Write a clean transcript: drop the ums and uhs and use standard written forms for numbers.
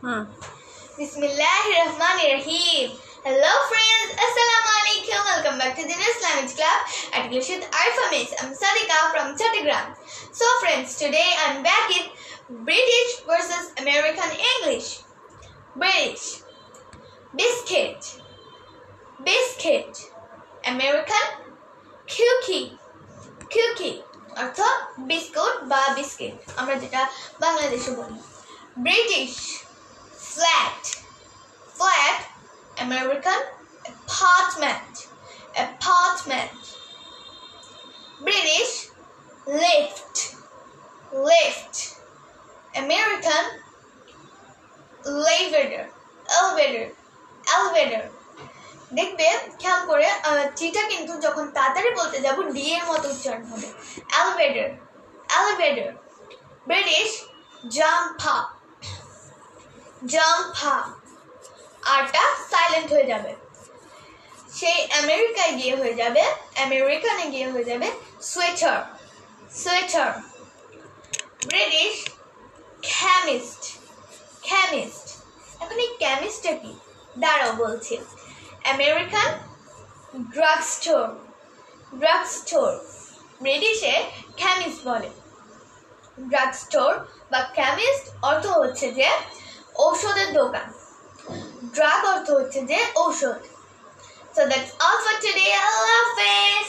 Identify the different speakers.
Speaker 1: Bismillahirrahmanirrahim. Hello friends, Assalamu alaikum. Welcome back to the New Islamic Club at Glishid Arfamis. I'm Sadika from Chattogram. So friends, today I'm back in British versus American English. British, biscuit, biscuit. American, cookie, cookie. অর্থ biscuit বা biscuit আমরা যেটা বাংলাদেশে বলি। British, flat, flat. American, apartment, apartment. British, lift, lift. American, elevator, elevator, elevator. দেখবে খেয়াল করে টিটা কিন্তু যখন তাড়াতাড়ি বলতে যাব ডি এর মতো উচ্চারণ হবে। elevator, elevator. British, jump up, jump up. আরটা সাইলেন্ট হয়ে যাবে। সেই আমেরিকায় গিয়ে হয়ে যাবে, আমেরিকানে গিয়ে হয়ে যাবে sweater, sweater. British, chemist, chemist. এখন এই কেমিস্টটা কি দাঁড়াও বলছি। American, drug store, drug store. ব্রিটিশে কেমিস্ট বলে। ড্রাগ স্টোর বা কেমিস্ট অর্থ হচ্ছে যে ঔষধের দোকান, ড্রাগ অর্থ হচ্ছে যে ঔষধ। So that's all for today. Allah Hafiz.